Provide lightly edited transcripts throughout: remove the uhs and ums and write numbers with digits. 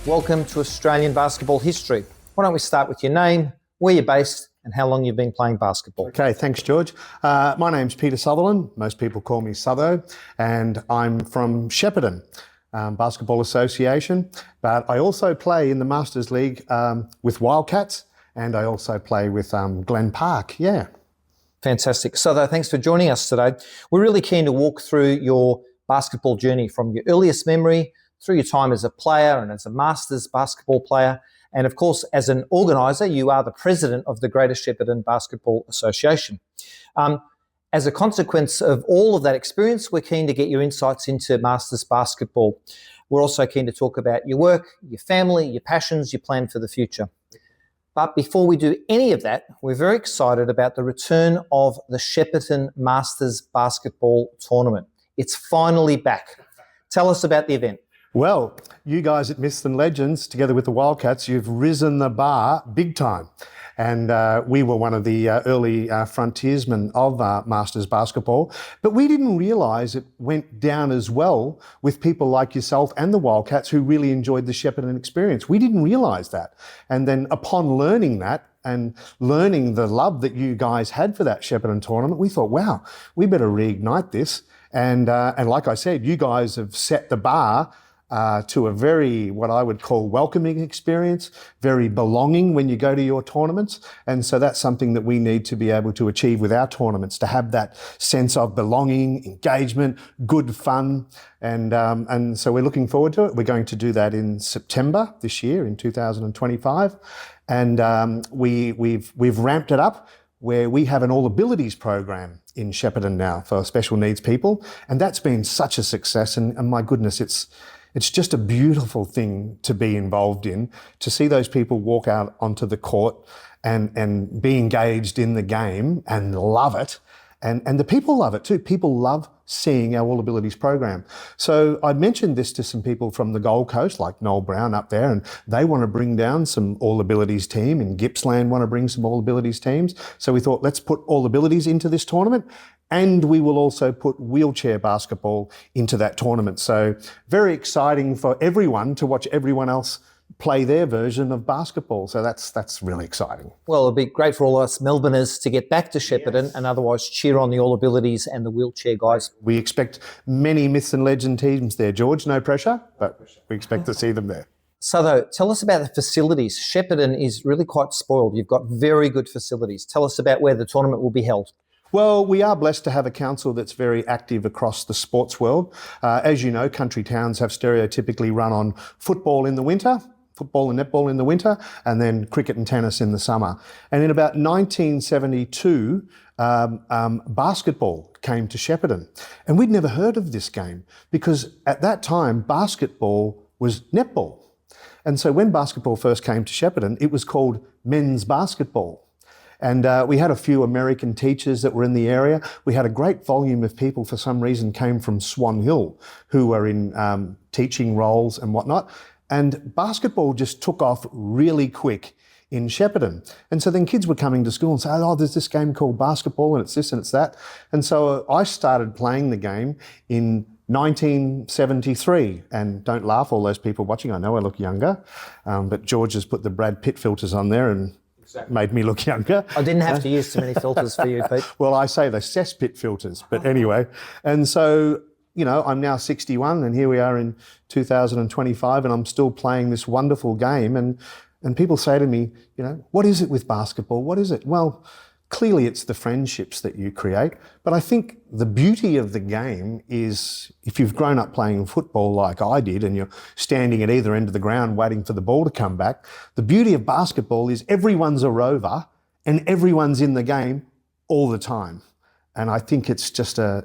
Welcome to Australian basketball history. Why don't we start with your name, where you're based, and how long you've been playing basketball. Okay, thanks, George. My name's Peter Sutherland. Most people call me Sutho, and I'm from Shepparton Basketball Association. But I also play in the Masters League with Wildcats, and I also play with Glen Park. Yeah. Fantastic. So, thanks for joining us today. We're really keen to walk through your basketball journey from your earliest memory through your time as a player and as a Masters basketball player. And of course, as an organiser, you are the president of the Greater Shepparton Basketball Association. As a consequence of all of that experience, we're keen to get your insights into Masters basketball. We're also keen to talk about your work, your family, your passions, your plan for the future. But before we do any of that, we're very excited about the return of the Shepparton Masters Basketball Tournament. It's finally back. Tell us about the event. Well, you guys at Myths and Legends, together with the Wildcats, you've risen the bar big time. And we were one of the early frontiersmen of Masters basketball. But we didn't realise it went down as well with people like yourself and the Wildcats who really enjoyed the Shepparton experience. We didn't realise that. And then upon learning that and learning the love that you guys had for that Shepparton tournament, we thought, wow, we better reignite this. And like I said, you guys have set the bar to a very, what I would call, welcoming experience, very belonging when you go to your tournaments. And so that's something that we need to be able to achieve with our tournaments, to have that sense of belonging, engagement, good fun. And so we're looking forward to it. We're going to do that in September this year, in 2025. And we've ramped it up, where we have an all abilities program in Shepparton now for special needs people. And that's been such a success. And my goodness, it's just a beautiful thing to be involved in, to see those people walk out onto the court and be engaged in the game and love it. And the people love it too. People love seeing our All Abilities program. So I mentioned this to some people from the Gold Coast, like Noel Brown up there, and they want to bring down some All Abilities team. In Gippsland want to bring some All Abilities teams. So we thought, let's put All Abilities into this tournament. And we will also put wheelchair basketball into that tournament. So very exciting for everyone to watch everyone else play their version of basketball. So that's really exciting. Well, it'll be great for all us Melbourners to get back to Shepparton and otherwise cheer on the All Abilities and the wheelchair guys. We expect many Myths and Legend teams there, George. No pressure, but we expect to see them there. So, tell us about the facilities. Shepparton is really quite spoiled. You've got very good facilities. Tell us about where the tournament will be held. Well, we are blessed to have a council that's very active across the sports world. As you know, country towns have stereotypically run on football in the winter, football and netball in the winter, and then cricket and tennis in the summer. And in about 1972, basketball came to Shepparton. And we'd never heard of this game because at that time, basketball was netball. And so when basketball first came to Shepparton, it was called men's basketball. And we had a few American teachers that were in the area. We had a great volume of people, for some reason, came from Swan Hill, who were in teaching roles and whatnot. And basketball just took off really quick in Shepparton. And so then kids were coming to school and saying, oh, there's this game called basketball and it's this and it's that. And so I started playing the game in 1973. And don't laugh, all those people watching, I know I look younger, but George has put the Brad Pitt filters on there and made me look younger. I didn't have to use too many filters for you, Pete. Well, I say the cesspit filters, but anyway. And so, you know, I'm now 61 and here we are in 2025 and I'm still playing this wonderful game. And people say to me, you know, what is it with basketball? What is it? Well, clearly it's the friendships that you create. But I think the beauty of the game is, if you've grown up playing football like I did and you're standing at either end of the ground waiting for the ball to come back, the beauty of basketball is everyone's a rover and everyone's in the game all the time. And I think it's just a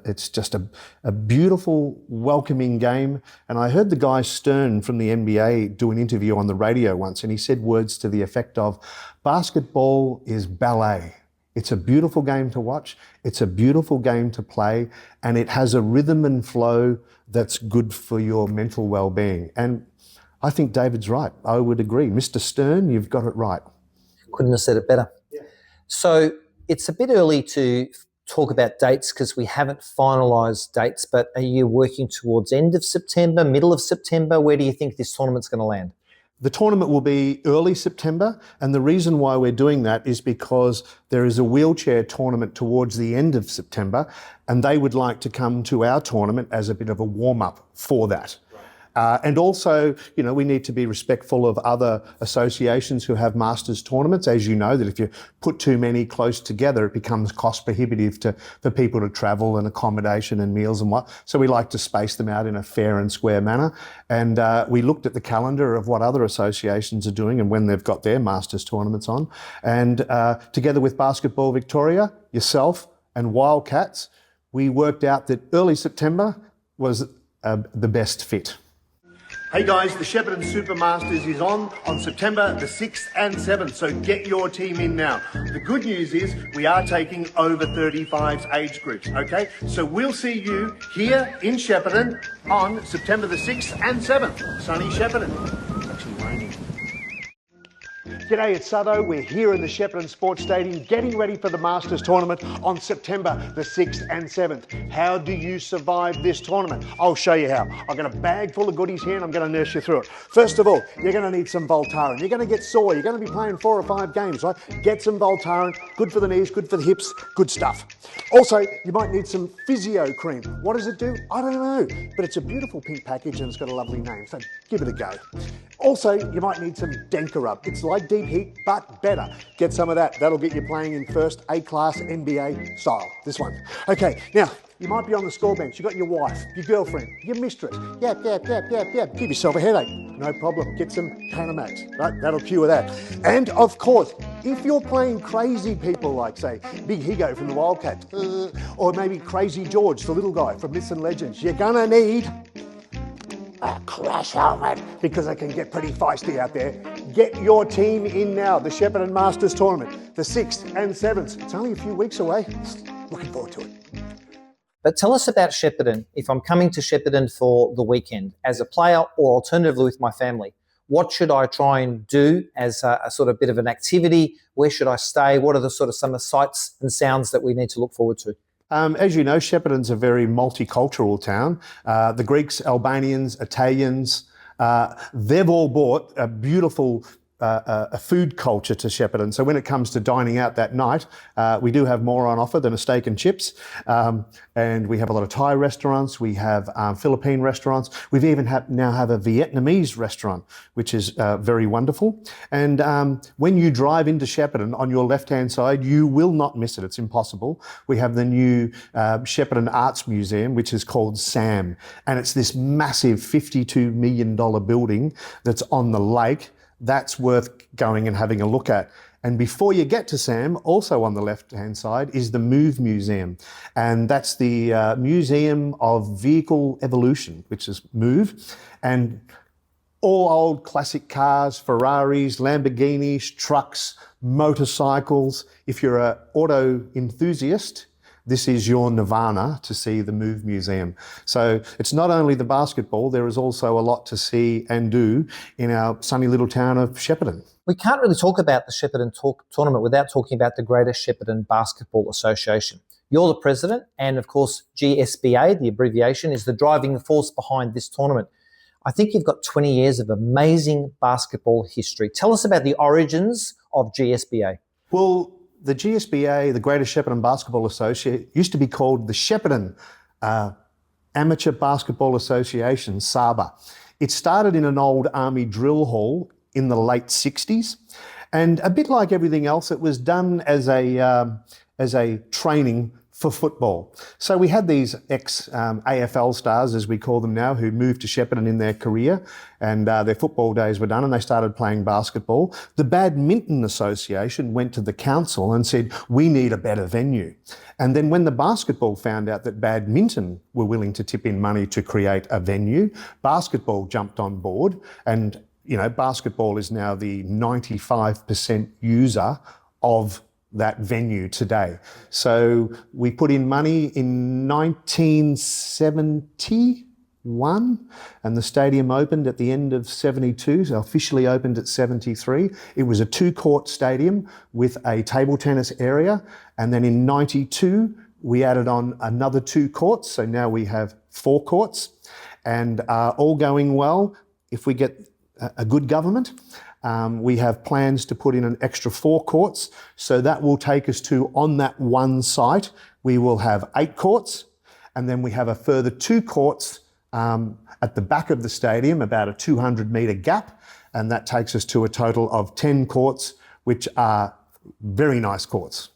beautiful, welcoming game. And I heard the guy Stern from the NBA do an interview on the radio once, and he said words to the effect of, basketball is ballet. It's a beautiful game to watch. It's a beautiful game to play, and it has a rhythm and flow that's good for your mental well-being. And I think David's right. I would agree. Mr. Stern, you've got it right. Couldn't have said it better. Yeah. So it's a bit early to talk about dates because we haven't finalised dates, but are you working towards end of September, middle of September? Where do you think this tournament's going to land? The tournament will be early September, and the reason why we're doing that is because there is a wheelchair tournament towards the end of September, and they would like to come to our tournament as a bit of a warm-up for that. And also, you know, we need to be respectful of other associations who have Masters tournaments. As you know, that if you put too many close together, it becomes cost prohibitive for people to travel and accommodation and meals and what. So we like to space them out in a fair and square manner. And we looked at the calendar of what other associations are doing and when they've got their Masters tournaments on. And together with Basketball Victoria, yourself and Wildcats, we worked out that early September was the best fit. Hey guys, the Shepparton Super Masters is on September the 6th and 7th, so get your team in now. The good news is we are taking over 35s age groups, okay? So we'll see you here in Shepparton on September the 6th and 7th. Sunny Shepparton. It's actually raining. G'day, it's Sutho. We're here in the Shepparton Sports Stadium getting ready for the Masters Tournament on September the 6th and 7th. How do you survive this tournament? I'll show you how. I've got a bag full of goodies here and I'm going to nurse you through it. First of all, you're going to need some Voltaren. You're going to get sore. You're going to be playing 4 or 5 games, right? Get some Voltaren. Good for the knees, good for the hips, good stuff. Also, you might need some physio cream. What does it do? I don't know, but it's a beautiful pink package and it's got a lovely name, so give it a go. Also, you might need some Denka Rub. It's like deep heat, but better. Get some of that. That'll get you playing in first A-class NBA style. This one. Okay, now, you might be on the score bench. You've got your wife, your girlfriend, your mistress. Yap. Give yourself a headache. No problem. Get some Panamax, right? That'll cure that. And, of course, if you're playing crazy people like, say, Big Higo from the Wildcats, or maybe Crazy George, the little guy from Myths and Legends, you're gonna need a crash helmet because they can get pretty feisty out there. Get your team in now. The Shepparton Masters Tournament, the 6th and 7th. It's only a few weeks away. Looking forward to it. But tell us about Shepparton. If I'm coming to Shepparton for the weekend as a player or alternatively with my family, what should I try and do as a sort of bit of an activity? Where should I stay? What are the sort of some of the sights and sounds that we need to look forward to? As you know, Shepparton's a very multicultural town. The Greeks, Albanians, Italians, they've all brought a beautiful a food culture to Shepparton. So when it comes to dining out that night, we do have more on offer than a steak and chips. And we have a lot of Thai restaurants. We have Philippine restaurants. We've even now have a Vietnamese restaurant, which is very wonderful. And when you drive into Shepparton, on your left-hand side, you will not miss it. It's impossible. We have the new Shepparton Arts Museum, which is called SAM. And it's this massive $52 million building that's on the lake. That's worth going and having a look at. And before you get to Sam, also on the left-hand side is the Move Museum. And that's the Museum of Vehicle Evolution, which is Move. And all old classic cars, Ferraris, Lamborghinis, trucks, motorcycles. If you're an auto enthusiast, this is your nirvana to see the Move Museum. So it's not only the basketball, there is also a lot to see and do in our sunny little town of Shepparton. We can't really talk about the Shepparton tournament without talking about the Greater Shepparton Basketball Association. You're the president, and of course GSBA, the abbreviation, is the driving force behind this tournament. I think you've got 20 years of amazing basketball history. Tell us about the origins of GSBA. Well, the GSBA, the Greater Shepparton Basketball Association, used to be called the Shepparton Amateur Basketball Association, SABA. It started in an old army drill hall in the late 60s. And a bit like everything else, it was done as a training for football. So we had these ex-AFL stars, as we call them now, who moved to Shepparton in their career, and their football days were done and they started playing basketball. The Badminton Association went to the council and said, we need a better venue. And then when the basketball found out that badminton were willing to tip in money to create a venue, basketball jumped on board, and you know, basketball is now the 95% user of that venue today. So we put in money in 1971 and the stadium opened at the end of 72, so officially opened at 73. It was a 2-court stadium with a table tennis area, and then in 92 we added on another 2 courts, so now we have 4 courts, and all going well. If we get a good government. We have plans to put in an extra 4 courts. So that will take us to, on that one site, we will have 8 courts. And then we have a further 2 courts at the back of the stadium, about a 200-metre gap. And that takes us to a total of 10 courts, which are very nice courts.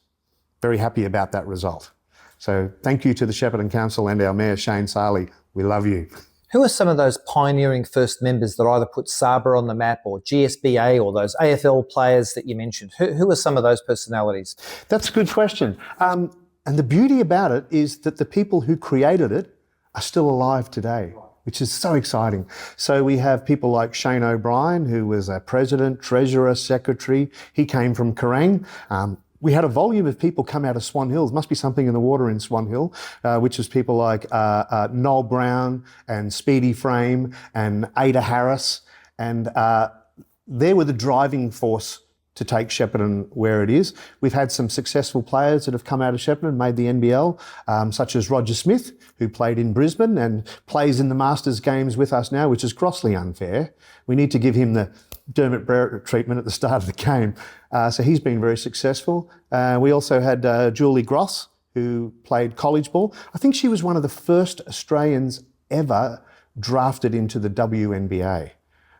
Very happy about that result. So thank you to the Shepparton Council and our Mayor, Shane Sarley. We love you. Who are some of those pioneering first members that either put Saba on the map or GSBA or those AFL players that you mentioned? Who are some of those personalities? That's a good question. And the beauty about it is that the people who created it are still alive today, which is so exciting. So we have people like Shane O'Brien, who was a president, treasurer, secretary. He came from Kerrang. We had a volume of people come out of Swan Hill. There must be something in the water in Swan Hill, which is people like Noel Brown and Speedy Frame and Ada Harris. And they were the driving force to take Shepparton where it is. We've had some successful players that have come out of Shepparton and made the NBL, such as Roger Smith, who played in Brisbane and plays in the Masters games with us now, which is grossly unfair. We need to give him the Dermot Brereton treatment at the start of the game. So he's been very successful. We also had Julie Gross, who played college ball. I think she was one of the first Australians ever drafted into the WNBA.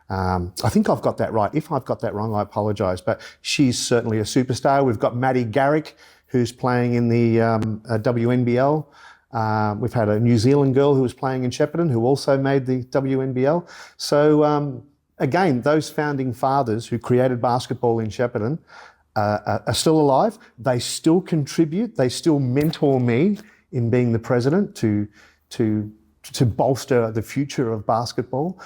I think I've got that right. If I've got that wrong, I apologise, but she's certainly a superstar. We've got Maddie Garrick, who's playing in the WNBL. We've had a New Zealand girl who was playing in Shepparton who also made the WNBL. So again, those founding fathers who created basketball in Shepparton are still alive. They still contribute. They still mentor me in being the president to bolster the future of basketball.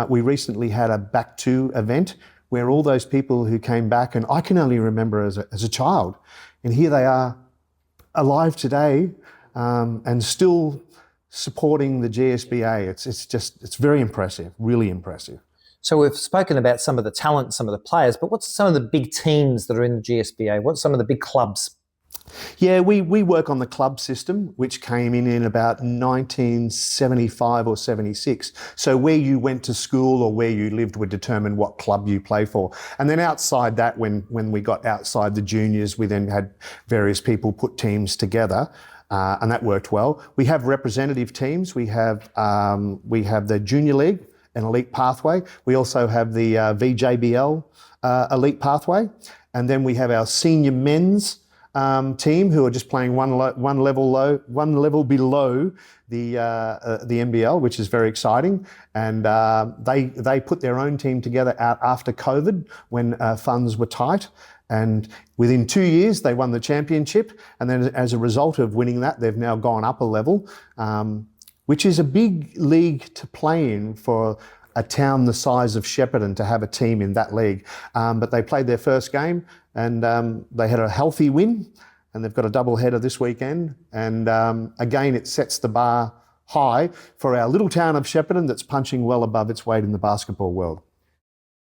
We recently had a Back To event where all those people who came back, and I can only remember as a child, and here they are alive today and still supporting the GSBA. It's very impressive, really impressive. So we've spoken about some of the talent, some of the players, but what's some of the big teams that are in the GSBA? What's some of the big clubs? Yeah, we work on the club system, which came in about 1975 or 76. So where you went to school or where you lived would determine what club you play for. And then outside that, when we got outside the juniors, we then had various people put teams together. And that worked well. We have representative teams. We have the Junior League, an elite pathway. We also have the VJBL elite pathway. And then we have our senior men's team who are just playing one level below the NBL, which is very exciting. And they put their own team together out after COVID when funds were tight. And within 2 years, they won the championship. And then as a result of winning that, they've now gone up a level, which is a big league to play in for a town the size of Shepparton to have a team in that league. But they played their first game and they had a healthy win, and they've got a double header this weekend. And again, it sets the bar high for our little town of Shepparton that's punching well above its weight in the basketball world.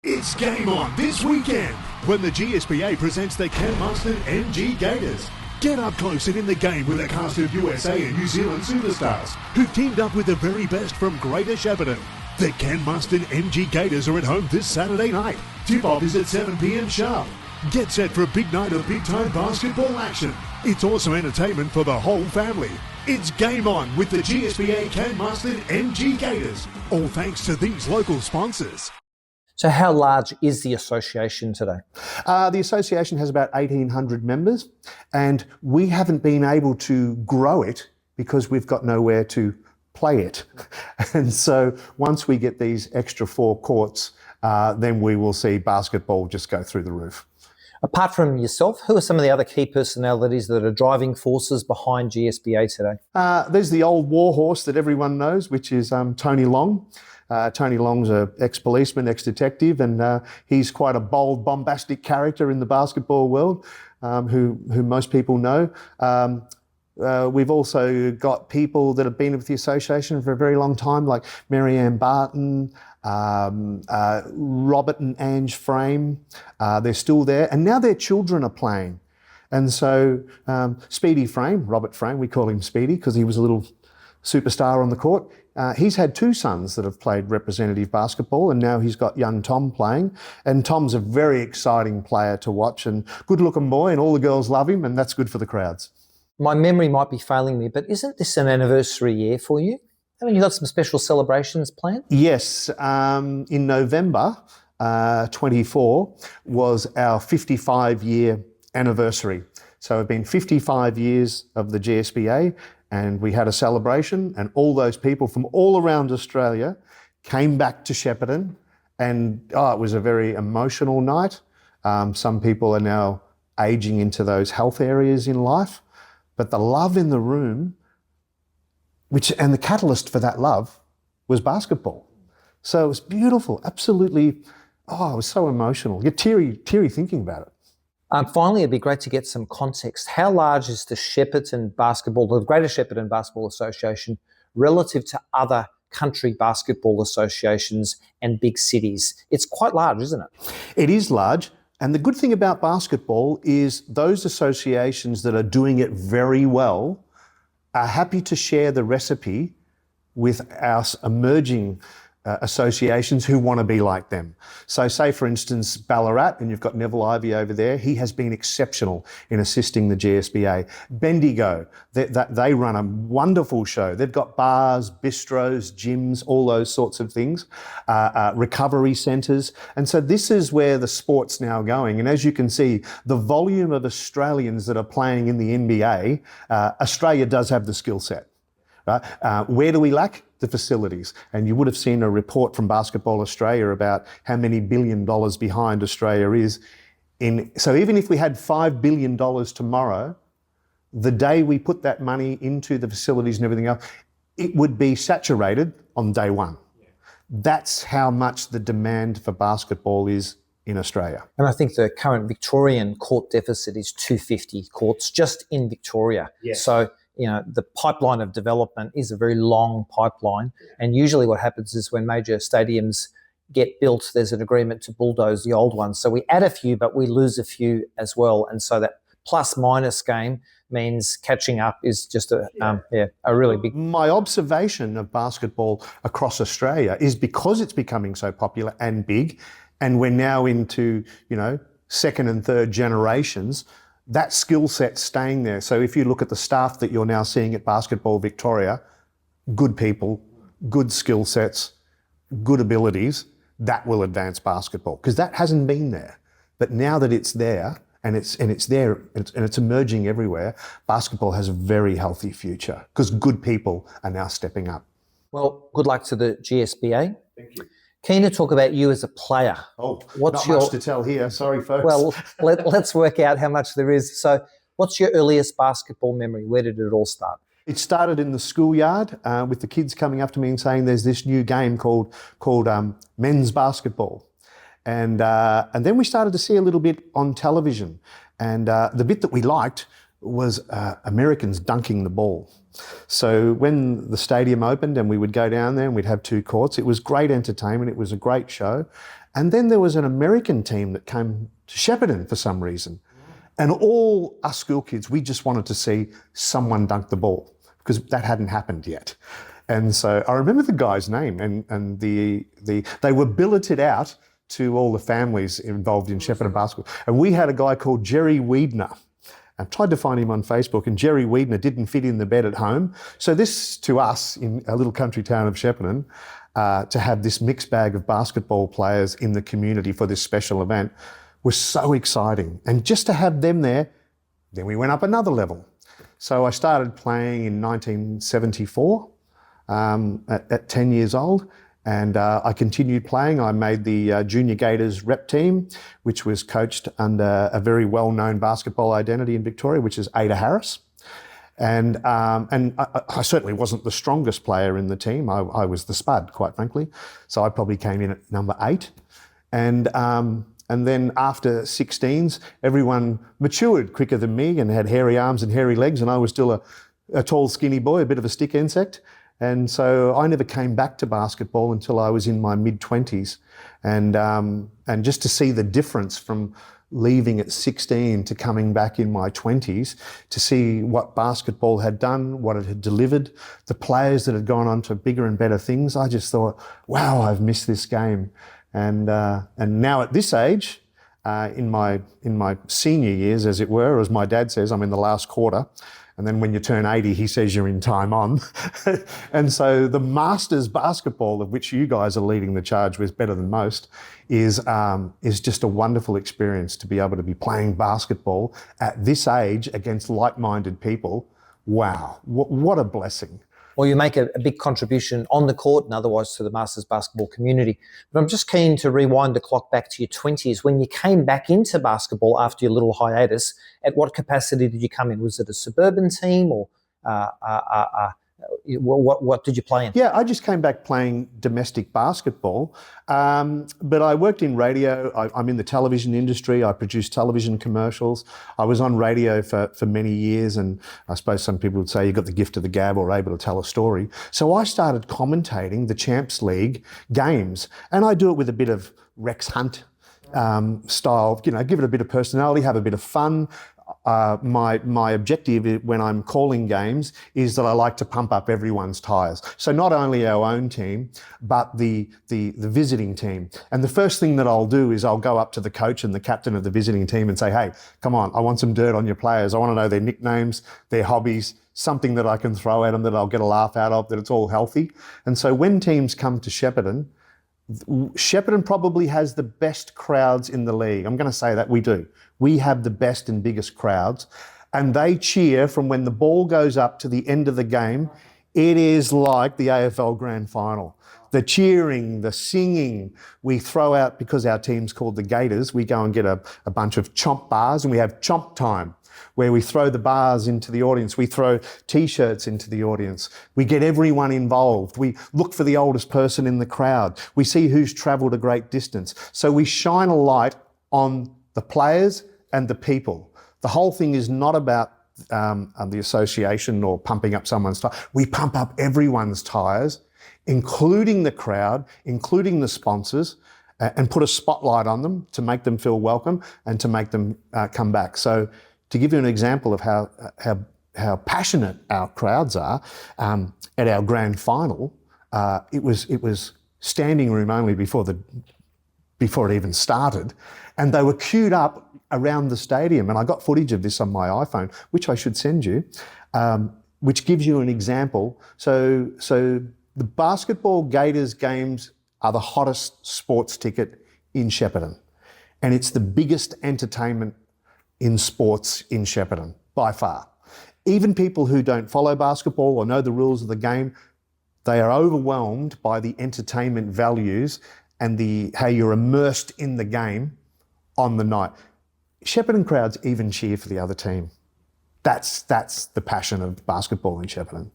It's game on this weekend when the GSBA presents the Ken Mustard MG Gators. Get up close and in the game with a cast of USA and New Zealand superstars who've teamed up with the very best from Greater Shepparton. The Ken Mustard MG Gators are at home this Saturday night. Tip-off is at 7 p.m. sharp. Get set for a big night of big-time basketball action. It's awesome entertainment for the whole family. It's game on with the GSBA Ken Mustard MG Gators. All thanks to these local sponsors. So how large is the association today? The association has about 1,800 members, and we haven't been able to grow it because we've got nowhere to play it. And so once we get these extra 4 courts, then we will see basketball just go through the roof. Apart from yourself, who are some of the other key personalities that are driving forces behind GSBA today? There's the old war horse that everyone knows, which is Tony Long. Tony Long's an ex-policeman, ex-detective, and he's quite a bold, bombastic character in the basketball world, who most people know. We've also got people that have been with the association for a very long time, like Mary Ann Barton, Robert and Ange Frame. They're still there, and now their children are playing. And so Speedy Frame, Robert Frame, we call him Speedy because he was a little superstar on the court. He's had two sons that have played representative basketball, and now he's got young Tom playing. And Tom's a very exciting player to watch and good-looking boy, and all the girls love him, and that's good for the crowds. My memory might be failing me, but isn't this an anniversary year for you? Haven't you got some special celebrations planned? Yes, in November 24 was our 55-year anniversary. So it's been 55 years of the GSBA, and we had a celebration, and all those people from all around Australia came back to Shepparton, and it was a very emotional night. Some people are now aging into those health areas in life, but the love in the room, and the catalyst for that love was basketball. So it was beautiful, absolutely. It was so emotional. You're teary thinking about it. Finally, it'd be great to get some context. How large is the Greater Shepparton Basketball Association, relative to other country basketball associations and big cities? It's quite large, isn't it? It is large. And the good thing about basketball is those associations that are doing it very well are happy to share the recipe with our emerging associations who want to be like them. So say, for instance, Ballarat, and you've got Neville Ivey over there. He has been exceptional in assisting the GSBA. Bendigo, they run a wonderful show. They've got bars, bistros, gyms, all those sorts of things, recovery centres. And so this is where the sport's now going. And as you can see, the volume of Australians that are playing in the NBA, Australia does have the skill set. Right? Where do we lack? The facilities. And you would have seen a report from Basketball Australia about how many $1 billion behind Australia is. So even if we had $5 billion tomorrow, the day we put that money into the facilities and everything else, it would be saturated on day one. Yeah. That's how much the demand for basketball is in Australia. And I think the current Victorian court deficit is 250 courts just in Victoria. Yes. So the pipeline of development is a very long pipeline. And usually what happens is when major stadiums get built, there's an agreement to bulldoze the old ones. So we add a few, but we lose a few as well. And so that plus minus game means catching up is just a really big... My observation of basketball across Australia is because it's becoming so popular and big, and we're now into, second and third generations, that skill set's staying there. So if you look at the staff that you're now seeing at Basketball Victoria, good people, good skill sets, good abilities, that will advance basketball, because that hasn't been there. But now that it's there, and it's there, and it's emerging everywhere, basketball has a very healthy future because good people are now stepping up. Well, good luck to the GSBA. Thank you. Keen to talk about you as a player. Not much to tell here. Sorry, folks. Well, let's work out how much there is. So what's your earliest basketball memory? Where did it all start? It started in the schoolyard with the kids coming up to me and saying there's this new game called men's basketball. And then we started to see a little bit on television. And the bit that we liked was Americans dunking the ball. So when the stadium opened and we would go down there and we'd have two courts, it was great entertainment. It was a great show. And then there was an American team that came to Shepparton for some reason. And all us school kids, we just wanted to see someone dunk the ball because that hadn't happened yet. And so I remember the guy's name, and they were billeted out to all the families involved in Shepparton basketball. And we had a guy called Jerry Weedner. I tried to find him on Facebook, and Jerry Weedner didn't fit in the bed at home. So this, to us, in a little country town of Shepparton, to have this mixed bag of basketball players in the community for this special event was so exciting. And just to have them there, then we went up another level. So I started playing in 1974 at 10 years old. And I continued playing. I made the Junior Gators rep team, which was coached under a very well-known basketball identity in Victoria, which is Ada Harris. And I certainly wasn't the strongest player in the team. I was the spud, quite frankly. So I probably came in at number 8. And then after 16s, everyone matured quicker than me and had hairy arms and hairy legs, and I was still a tall, skinny boy, a bit of a stick insect. And so I never came back to basketball until I was in my mid-20s. And just to see the difference from leaving at 16 to coming back in my 20s to see what basketball had done, what it had delivered, the players that had gone on to bigger and better things. I just thought, wow, I've missed this game. And now at this age, in my senior years, as it were, as my dad says, I'm in the last quarter. And then when you turn 80, he says you're in time on. And so the Masters basketball, of which you guys are leading the charge with better than most, is just a wonderful experience to be able to be playing basketball at this age against like-minded people. Wow, what a blessing. Well, you make a big contribution on the court and otherwise to the Masters basketball community. But I'm just keen to rewind the clock back to your 20s. When you came back into basketball after your little hiatus, at what capacity did you come in? Was it a suburban team or what did you play in? Yeah, I just came back playing domestic basketball, but I worked in radio. I'm in the television industry. I produced television commercials. I was on radio for many years, and I suppose some people would say you got the gift of the gab or able to tell a story. So I started commentating the Champs League games, and I do it with a bit of Rex Hunt style, give it a bit of personality, have a bit of fun. My objective when I'm calling games is that I like to pump up everyone's tyres. So not only our own team, but the visiting team. And the first thing that I'll do is I'll go up to the coach and the captain of the visiting team and say, hey, come on, I want some dirt on your players. I want to know their nicknames, their hobbies, something that I can throw at them that I'll get a laugh out of, that it's all healthy. And so when teams come to Shepparton probably has the best crowds in the league. I'm going to say that we do. We have the best and biggest crowds, and they cheer from when the ball goes up to the end of the game. It is like the AFL Grand Final. The cheering, the singing, we throw out, because our team's called the Gators, we go and get a bunch of chomp bars, and we have chomp time, where we throw the bars into the audience. We throw T-shirts into the audience. We get everyone involved. We look for the oldest person in the crowd. We see who's travelled a great distance. So we shine a light on the players and the people. The whole thing is not about the association or pumping up someone's tyre. We pump up everyone's tyres, including the crowd, including the sponsors, and put a spotlight on them to make them feel welcome and to make them come back. So to give you an example of how passionate our crowds are, at our grand final, it was standing room only before it even started, and they were queued up around the stadium. And I got footage of this on my iPhone, which I should send you, which gives you an example. So the basketball Gators games are the hottest sports ticket in Shepparton, and it's the biggest entertainment in sports in Shepparton, by far. Even people who don't follow basketball or know the rules of the game, they are overwhelmed by the entertainment values and how you're immersed in the game on the night. Shepparton crowds even cheer for the other team. That's the passion of basketball in Shepparton.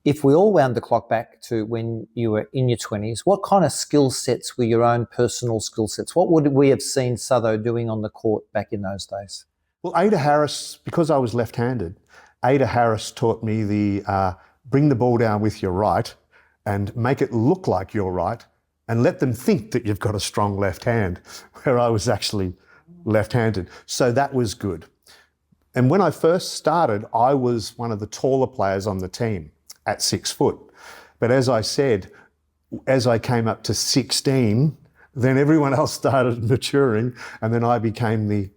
If we all wound the clock back to when you were in your 20s, what kind of skill sets were your own personal skill sets? What would we have seen Sutho doing on the court back in those days? Well, Ada Harris, because I was left-handed, Ada Harris taught me the bring the ball down with your right and make it look like your right and let them think that you've got a strong left hand, where I was actually left-handed. So that was good. And when I first started, I was one of the taller players on the team at 6 foot. But as I said, as I came up to 16, then everyone else started maturing, and then I became the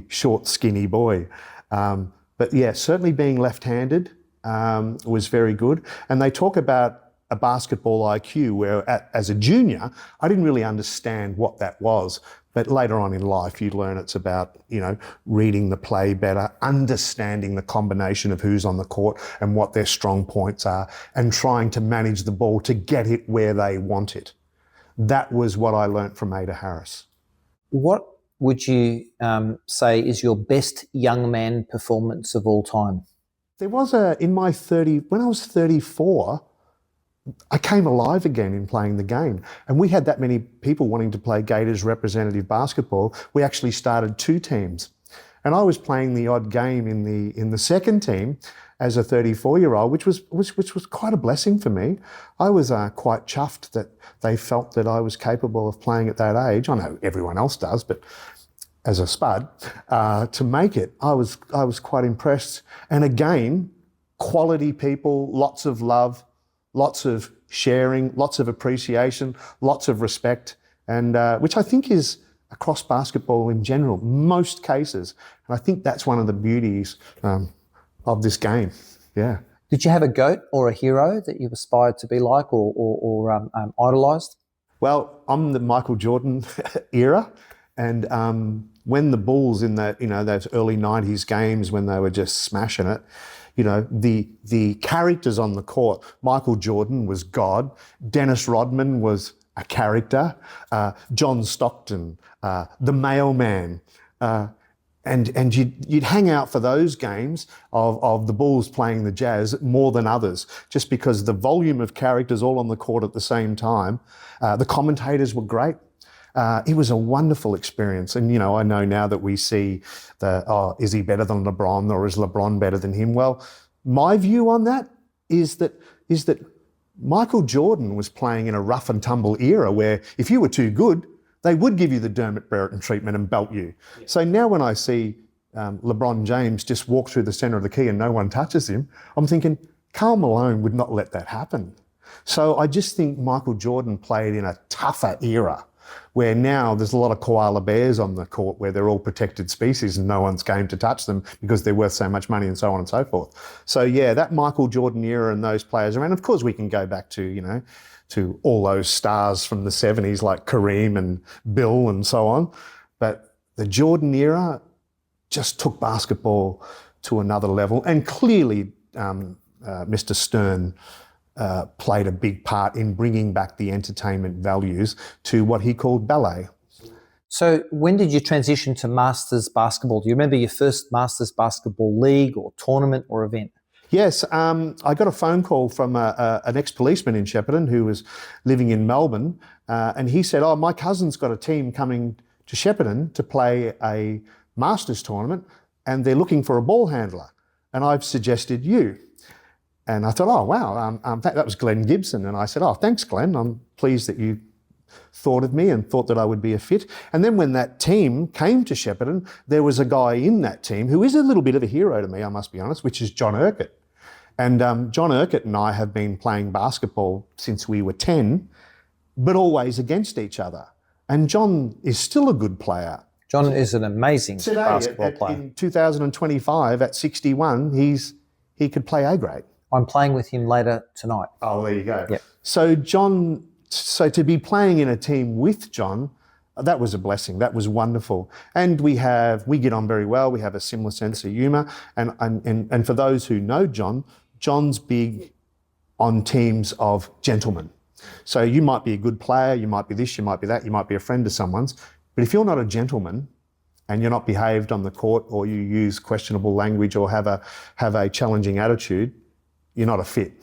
short, skinny boy. But yeah, certainly being left-handed was very good. And they talk about a basketball IQ, where as a junior, I didn't really understand what that was. But later on in life, you learn it's about, reading the play better, understanding the combination of who's on the court and what their strong points are, and trying to manage the ball to get it where they want it. That was what I learnt from Ada Harris. What would you say is your best young man performance of all time? There was when I was 34, I came alive again in playing the game. And we had that many people wanting to play Gators representative basketball. We actually started 2 teams. And I was playing the odd game in the second team as a 34-year-old, which was quite a blessing for me. I was quite chuffed that they felt that I was capable of playing at that age. I know everyone else does, but as a spud to make it. I was quite impressed. And again, quality people, lots of love, lots of sharing, lots of appreciation, lots of respect, and which I think is across basketball in general, most cases. And I think that's one of the beauties of this game. Yeah. Did you have a GOAT or a hero that you aspired to be like or idolised? Well, I'm the Michael Jordan era, and when the Bulls in that, those early 90s games when they were just smashing it, the characters on the court, Michael Jordan was God, Dennis Rodman was a character, John Stockton, the mailman, and you'd hang out for those games of the Bulls playing the Jazz more than others, just because the volume of characters all on the court at the same time. The commentators were great. It was a wonderful experience. And, I know now that we see is he better than LeBron or is LeBron better than him? Well, my view on that is that Michael Jordan was playing in a rough and tumble era where if you were too good, they would give you the Dermot Brereton treatment and belt you. Yeah. So now when I see LeBron James just walk through the centre of the key and no one touches him, I'm thinking Karl Malone would not let that happen. So I just think Michael Jordan played in a tougher era where now there's a lot of koala bears on the court where they're all protected species and no one's game to touch them because they're worth so much money and so on and so forth. So yeah, that Michael Jordan era and those players around, of course we can go back to, to all those stars from the 70s like Kareem and Bill and so on. But the Jordan era just took basketball to another level. And clearly Mr. Stern played a big part in bringing back the entertainment values to what he called ballet. So when did you transition to Masters basketball? Do you remember your first Masters basketball league or tournament or event? Yes, I got a phone call from an ex-policeman in Shepparton who was living in Melbourne, and he said, my cousin's got a team coming to Shepparton to play a Masters tournament and they're looking for a ball handler, and I've suggested you. And I thought, oh, wow, that was Glenn Gibson. And I said, oh, thanks, Glenn. I'm pleased that you thought of me and thought that I would be a fit. And then when that team came to Shepparton, there was a guy in that team who is a little bit of a hero to me, I must be honest, which is John Urquhart. And John Urquhart and I have been playing basketball since we were 10, but always against each other. And John is still a good player. John is an amazing basketball player. In 2025, at 61, he could play A grade. I'm playing with him later tonight. Oh, there you go. Yep. So to be playing in a team with John, that was a blessing. That was wonderful. And we get on very well. We have a similar sense of humour. And for those who know John's big on teams of gentlemen. So you might be a good player, you might be this, you might be that, you might be a friend of someone's. But if you're not a gentleman and you're not behaved on the court, or you use questionable language or have a challenging attitude, you're not a fit.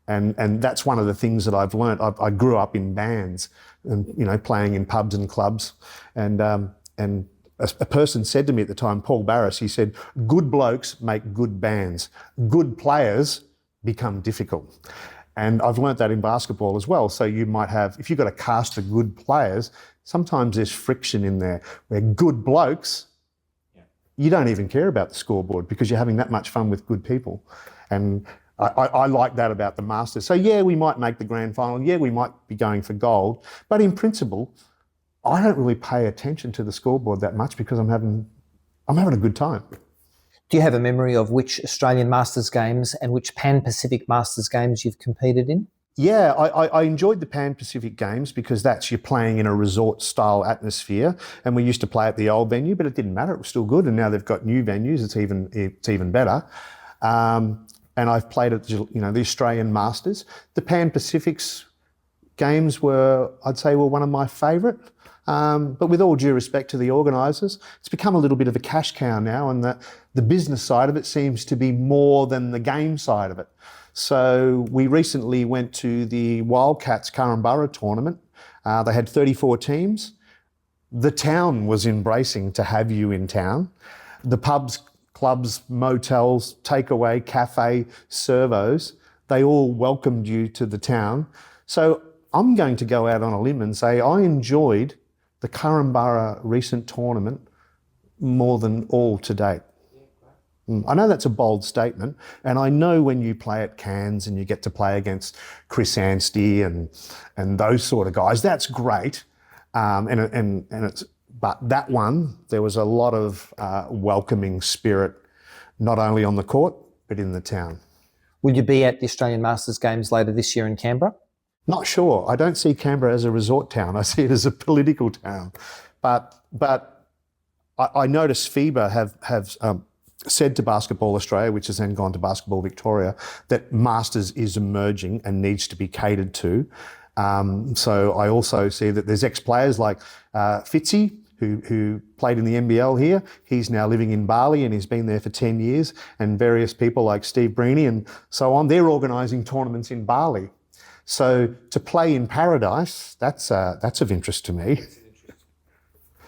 And that's one of the things that I've learnt. I grew up in bands and, playing in pubs and clubs. And a person said to me at the time, Paul Barris, he said, good blokes make good bands. Good players become difficult. And I've learnt that in basketball as well. So you might have, if you've got a cast of good players, sometimes there's friction in there where good blokes, you don't even care about the scoreboard because you're having that much fun with good people. And I like that about the Masters. So yeah, we might make the grand final. Yeah, we might be going for gold. But in principle, I don't really pay attention to the scoreboard that much because I'm having a good time. Do you have a memory of which Australian Masters games and which Pan-Pacific Masters games you've competed in? Yeah, I enjoyed the Pan-Pacific Games because you're playing in a resort-style atmosphere, and we used to play at the old venue, but it didn't matter. It was still good, and now they've got new venues. It's even better. And I've played at the Australian Masters. The Pan-Pacific's games I'd say were one of my favourite. But with all due respect to the organisers, it's become a little bit of a cash cow now, and the business side of it seems to be more than the game side of it. So we recently went to the Wildcats Currumborough tournament. They had 34 teams. The town was embracing to have you in town. The pubs, clubs, motels, takeaway, cafe, servos, they all welcomed you to the town. So I'm going to go out on a limb and say I enjoyed the Currumborough recent tournament more than all to date. I know that's a bold statement, and I know when you play at Cairns and you get to play against Chris Anstey and those sort of guys, that's great. But that one, there was a lot of welcoming spirit, not only on the court but in the town. Will you be at the Australian Masters Games later this year in Canberra? Not sure. I don't see Canberra as a resort town. I see it as a political town. But I notice FIBA have said to Basketball Australia, which has then gone to Basketball Victoria, that Masters is emerging and needs to be catered to. So I also see that there's ex-players like Fitzy, who played in the NBL here. He's now living in Bali and he's been there for 10 years. And various people like Steve Breeny and so on, they're organising tournaments in Bali. So to play in paradise, that's of interest to me.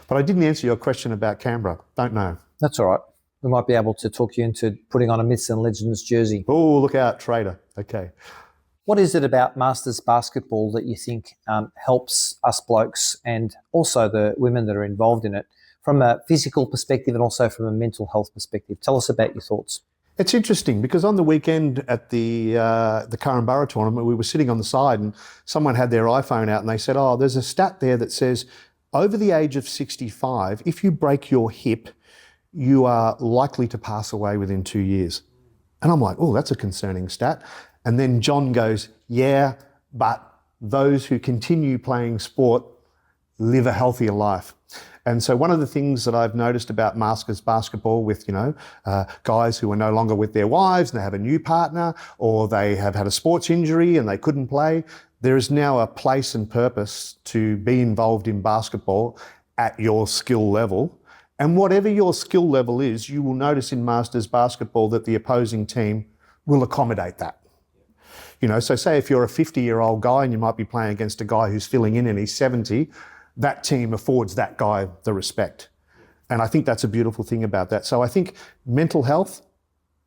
But I didn't answer your question about Canberra. Don't know. That's all right. We might be able to talk you into putting on a Myths and Legends jersey. Oh, look out, trader. Okay. What is it about Masters basketball that you think helps us blokes and also the women that are involved in it from a physical perspective and also from a mental health perspective? Tell us about your thoughts. It's interesting because on the weekend at the Curramborough tournament, we were sitting on the side and someone had their iPhone out and they said, oh, there's a stat there that says over the age of 65, if you break your hip, you are likely to pass away within 2 years. And I'm like, oh, that's a concerning stat. And then John goes, yeah, but those who continue playing sport live a healthier life. And so one of the things that I've noticed about Masters basketball with, guys who are no longer with their wives and they have a new partner or they have had a sports injury and they couldn't play, there is now a place and purpose to be involved in basketball at your skill level. And whatever your skill level is, you will notice in Masters basketball that the opposing team will accommodate that. So say if you're a 50-year-old guy and you might be playing against a guy who's filling in and he's 70, that team affords that guy the respect. And I think that's a beautiful thing about that. So I think mental health,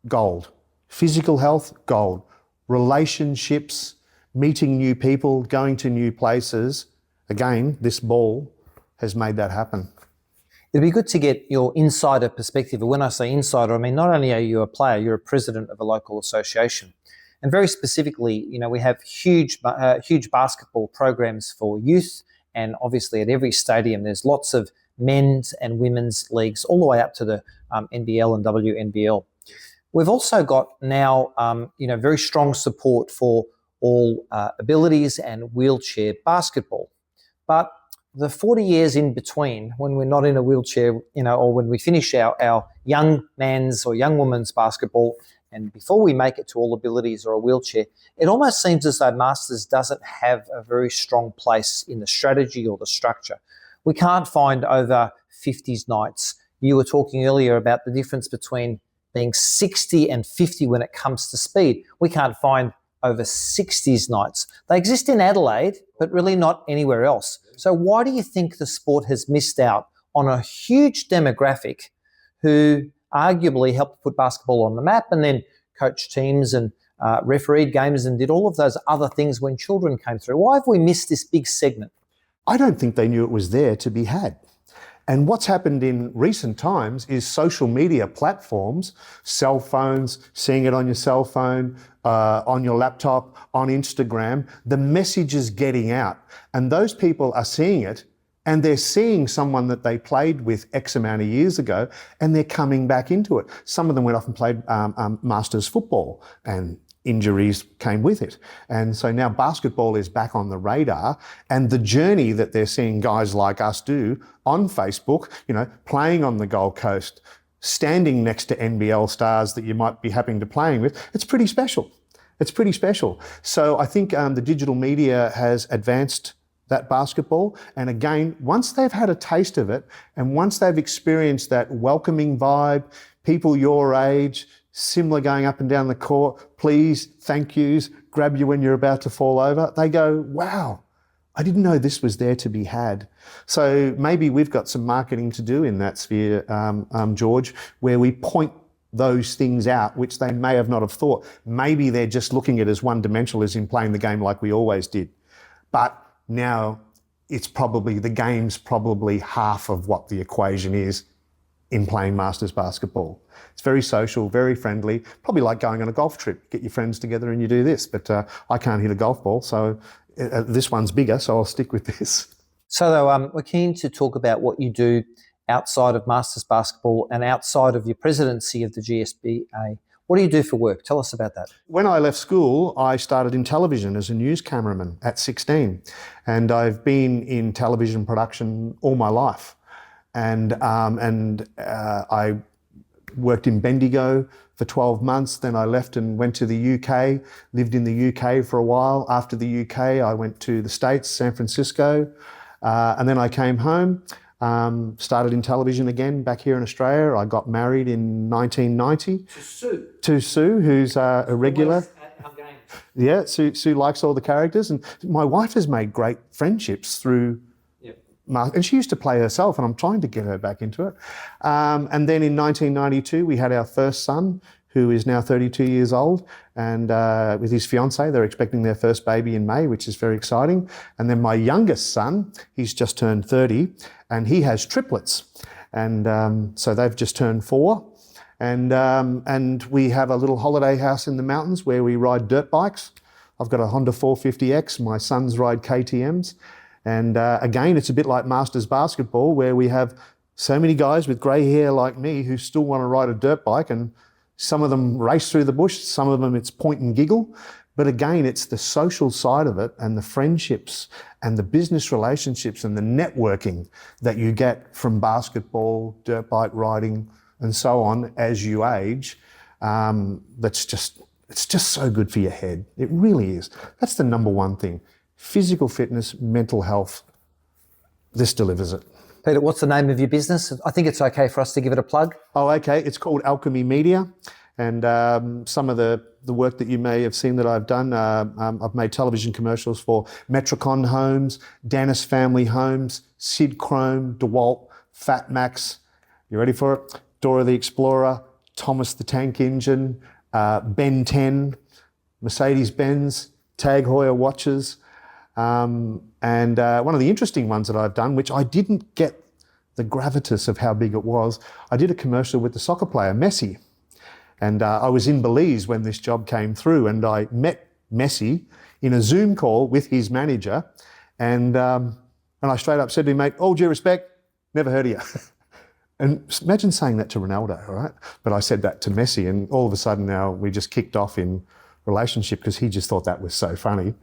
gold. Physical health, gold. Relationships, meeting new people, going to new places. Again, this ball has made that happen. It'd be good to get your insider perspective. And when I say insider, I mean not only are you a player, you're a president of a local association. And very specifically, we have huge basketball programs for youth. And obviously at every stadium, there's lots of men's and women's leagues all the way up to the NBL and WNBL. We've also got now, very strong support for all abilities and wheelchair basketball. But the 40 years in between, when we're not in a wheelchair, or when we finish our young man's or young woman's basketball, and before we make it to all abilities or a wheelchair, it almost seems as though Masters doesn't have a very strong place in the strategy or the structure. We can't find over 50s nights. You were talking earlier about the difference between being 60 and 50 when it comes to speed. We can't find over 60s nights. They exist in Adelaide, but really not anywhere else. So why do you think the sport has missed out on a huge demographic who arguably helped put basketball on the map and then coached teams and refereed games and did all of those other things when children came through? Why have we missed this big segment? I don't think they knew it was there to be had. And what's happened in recent times is social media platforms, cell phones, seeing it on your cell phone, on your laptop, on Instagram, the message is getting out. And those people are seeing it and they're seeing someone that they played with X amount of years ago and they're coming back into it. Some of them went off and played Masters football and injuries came with it. And so now basketball is back on the radar and the journey that they're seeing guys like us do on Facebook, playing on the Gold Coast, standing next to NBL stars that you might be happening to playing with, it's pretty special. It's pretty special. So I think the digital media has advanced that basketball. And again, once they've had a taste of it and once they've experienced that welcoming vibe, people your age, similar going up and down the court, please, thank yous, grab you when you're about to fall over, they go, wow, I didn't know this was there to be had. So maybe we've got some marketing to do in that sphere, George, where we point those things out, which they may have not have thought. Maybe they're just looking at it as one-dimensional, as in playing the game like we always did. But now the game's probably half of what the equation is in playing Masters basketball. It's very social, very friendly, probably like going on a golf trip. Get your friends together and you do this, but I can't hit a golf ball, so this one's bigger, so I'll stick with this. So though, we're keen to talk about what you do outside of Masters basketball and outside of your presidency of the GSBA. What do you do for work? Tell us about that. When I left school, I started in television as a news cameraman at 16, and I've been in television production all my life. And I worked in Bendigo for 12 months. Then I left and went to the UK, lived in the UK for a while. After the UK, I went to the States, San Francisco, and then I came home. Started in television again back here in Australia. I got married in 1990 to Sue, who's a regular. Yeah, Sue likes all the characters, and my wife has made great friendships through. And she used to play herself, and I'm trying to get her back into it. And then in 1992, we had our first son, who is now 32 years old, and with his fiancée, they're expecting their first baby in May, which is very exciting. And then my youngest son, he's just turned 30, and he has triplets. And so they've just turned 4. And we have a little holiday house in the mountains where we ride dirt bikes. I've got a Honda 450X, my sons ride KTMs. And again, it's a bit like Masters basketball, where we have so many guys with grey hair like me who still want to ride a dirt bike, and some of them race through the bush, some of them it's point and giggle. But again, it's the social side of it and the friendships and the business relationships and the networking that you get from basketball, dirt bike riding, and so on as you age. It's just so good for your head. It really is. That's the number one thing. Physical fitness, mental health, this delivers it. Peter, what's the name of your business? I think it's okay for us to give it a plug. Oh, okay. It's called Alchemy Media. And some of the work that you may have seen that I've done, I've made television commercials for Metricon Homes, Dennis Family Homes, Sid Chrome, DeWalt, Fat Max. You ready for it? Dora the Explorer, Thomas the Tank Engine, Ben 10, Mercedes-Benz, Tag Heuer watches. And one of the interesting ones that I've done, which I didn't get the gravitas of how big it was, I did a commercial with the soccer player, Messi. And I was in Belize when this job came through, and I met Messi in a Zoom call with his manager. And I straight up said to him, mate, all due respect, never heard of you. And imagine saying that to Ronaldo, all right? But I said that to Messi, and all of a sudden now we just kicked off in relationship because he just thought that was so funny.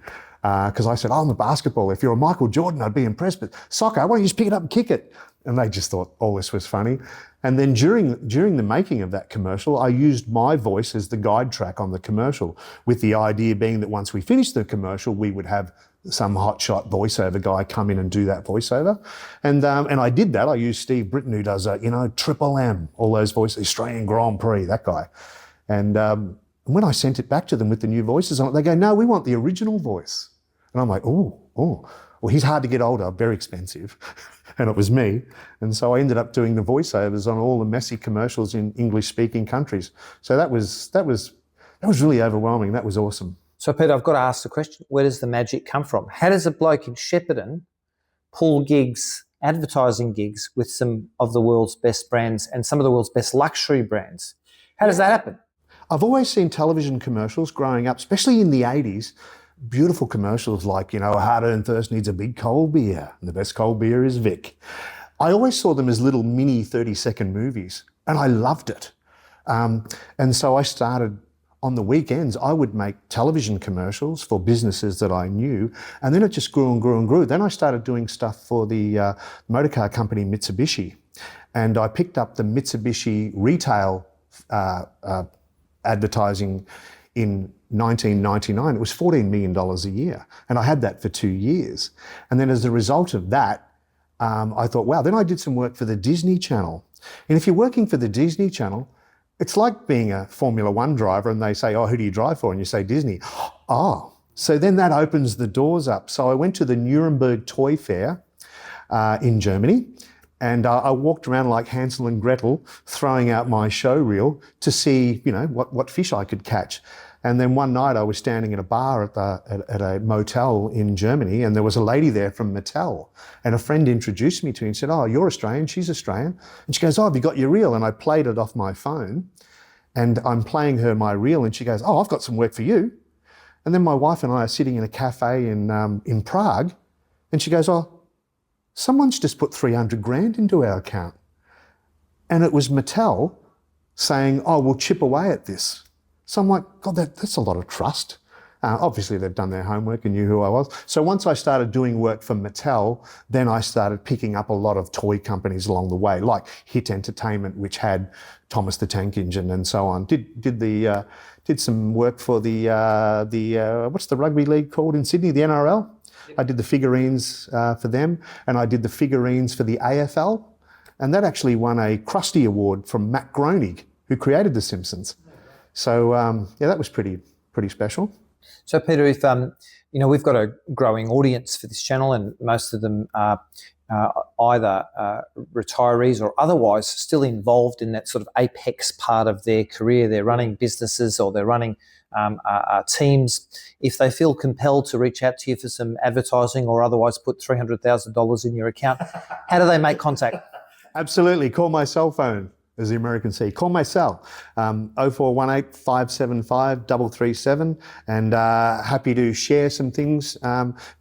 Because I said, I'm a basketball. If you're a Michael Jordan, I'd be impressed. But soccer, why don't you just pick it up and kick it? And they just thought all this was funny. And then during the making of that commercial, I used my voice as the guide track on the commercial, with the idea being that once we finished the commercial, we would have some hotshot voiceover guy come in and do that voiceover. And I did that. I used Steve Britton, who does, Triple M, all those voices, Australian Grand Prix, that guy. And when I sent it back to them with the new voices on it, they go, no, we want the original voice. And I'm like, oh, well, he's hard to get hold of, very expensive. And it was me. And so I ended up doing the voiceovers on all the Messi commercials in English-speaking countries. So that was really overwhelming. That was awesome. So, Peter, I've got to ask the question, where does the magic come from? How does a bloke in Shepparton pull gigs, advertising gigs, with some of the world's best brands and some of the world's best luxury brands? How does that happen? I've always seen television commercials growing up, especially in the 80s, beautiful commercials like, a hard-earned thirst needs a big cold beer, and the best cold beer is Vic. I always saw them as little mini 30-second movies, and I loved it. And so I started, on the weekends, I would make television commercials for businesses that I knew, and then it just grew and grew and grew. Then I started doing stuff for the motorcar company Mitsubishi, and I picked up the Mitsubishi retail advertising in 1999. It was $14 million a year. And I had that for 2 years. And then as a result of that, I thought, wow, then I did some work for the Disney Channel. And if you're working for the Disney Channel, it's like being a Formula One driver and they say, oh, who do you drive for? And you say Disney. Oh, so then that opens the doors up. So I went to the Nuremberg Toy Fair in Germany. And I walked around like Hansel and Gretel, throwing out my show reel to see, what fish I could catch. And then one night I was standing at a bar at a motel in Germany, and there was a lady there from Mattel. And a friend introduced me to her and said, "Oh, you're Australian, she's Australian." And she goes, "Oh, have you got your reel?" And I played it off my phone. And I'm playing her my reel, and she goes, "Oh, I've got some work for you." And then my wife and I are sitting in a cafe in Prague, and she goes, "Oh, someone's just put 300 grand into our account." And it was Mattel saying, "Oh, we'll chip away at this." So I'm like, God, that's a lot of trust. Obviously, they've done their homework and knew who I was. So once I started doing work for Mattel, then I started picking up a lot of toy companies along the way, like Hit Entertainment, which had Thomas the Tank Engine and so on. Did some work for the what's the rugby league called in Sydney, the NRL? I did the figurines for them, and I did the figurines for the AFL, and that actually won a Krusty Award from Matt Groening, who created The Simpsons. So yeah, that was pretty special. So Peter, if we've got a growing audience for this channel, and most of them are either retirees or otherwise still involved in that sort of apex part of their career. They're running businesses or they're running teams. If they feel compelled to reach out to you for some advertising or otherwise put $300,000 in your account, how do they make contact? Absolutely. Call my cell phone, as the Americans say. Call my cell, 0418 575 337, and happy to share some things,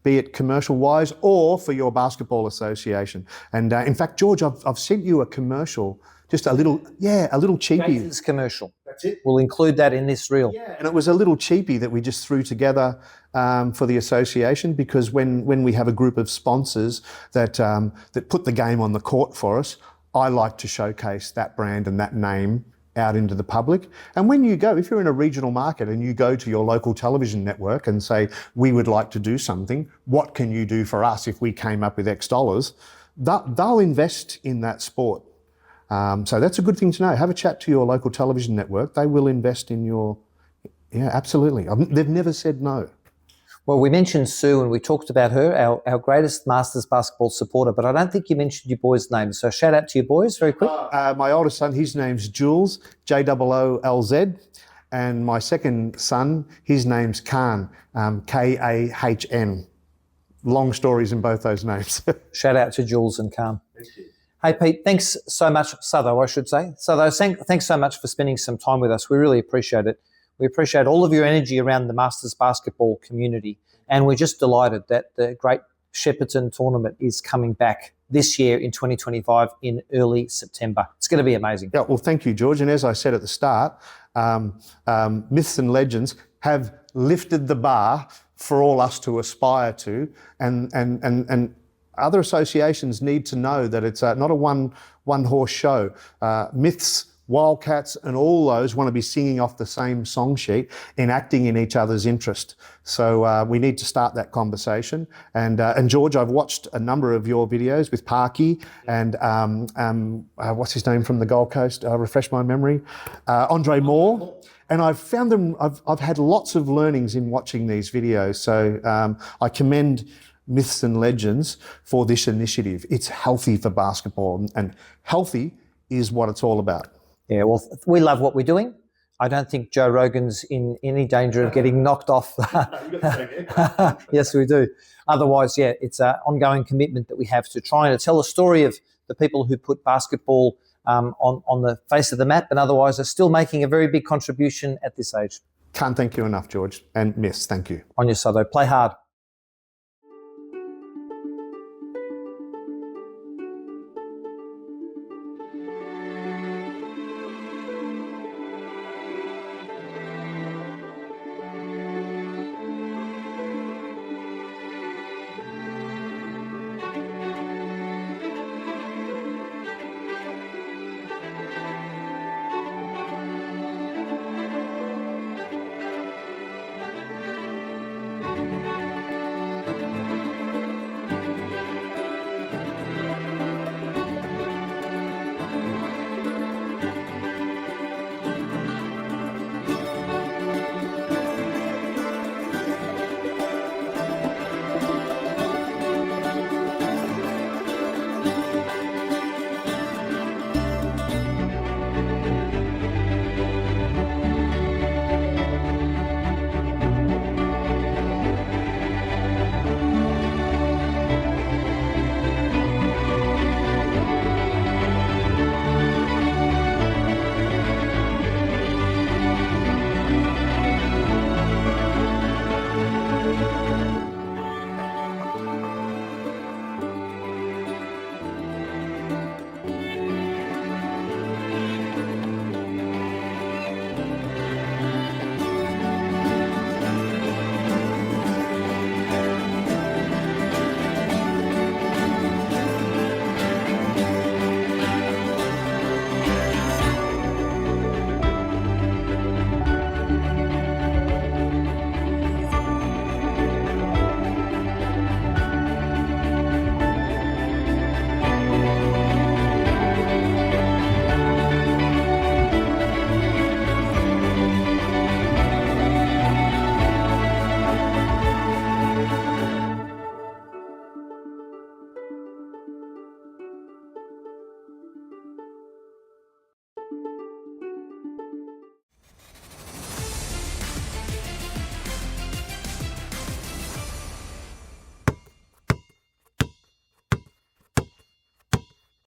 be it commercial-wise or for your basketball association. And in fact, George, I've sent you a commercial, just a little cheapie. Gators commercial. That's it. We'll include that in this reel. Yeah, and it was a little cheapie that we just threw together for the association, because when we have a group of sponsors that put the game on the court for us, I like to showcase that brand and that name out into the public. And when you go, if you're in a regional market and you go to your local television network and say, "We would like to do something, what can you do for us if we came up with X dollars?" They'll invest in that sport. So that's a good thing to know. Have a chat to your local television network. They will invest in your, yeah, absolutely. They've never said no. Well, we mentioned Sue and we talked about her, our greatest Masters basketball supporter, but I don't think you mentioned your boys' names. So shout out to your boys very quick. My oldest son, his name's Jules, Joolz, and my second son, his name's Khan, Kahn. Long stories in both those names. Shout out to Jules and Khan. Thank you. Hey, Pete, thanks so much, Sutho, I should say. Sutho, thanks so much for spending some time with us. We really appreciate it. We appreciate all of your energy around the Masters basketball community, and we're just delighted that the great Shepparton tournament is coming back this year in 2025 in early September. It's going to be amazing. Yeah, well, thank you, George. And as I said at the start, myths and legends have lifted the bar for all us to aspire to, and other associations need to know that it's not a one-horse show. Myths, Wildcats and all those want to be singing off the same song sheet and acting in each other's interest. So we need to start that conversation. And George, I've watched a number of your videos with Parky and what's his name from the Gold Coast? Refresh my memory. Andre Moore. And I've found them, I've had lots of learnings in watching these videos. So I commend Myths and Legends for this initiative. It's healthy for basketball, and healthy is what it's all about. Yeah, well, we love what we're doing. I don't think Joe Rogan's in any danger of getting knocked off. Yes, we do. Otherwise, yeah, it's an ongoing commitment that we have to try and tell a story of the people who put basketball on the face of the map and otherwise are still making a very big contribution at this age. Can't thank you enough, George. And Miss, thank you. On your side, though, play hard.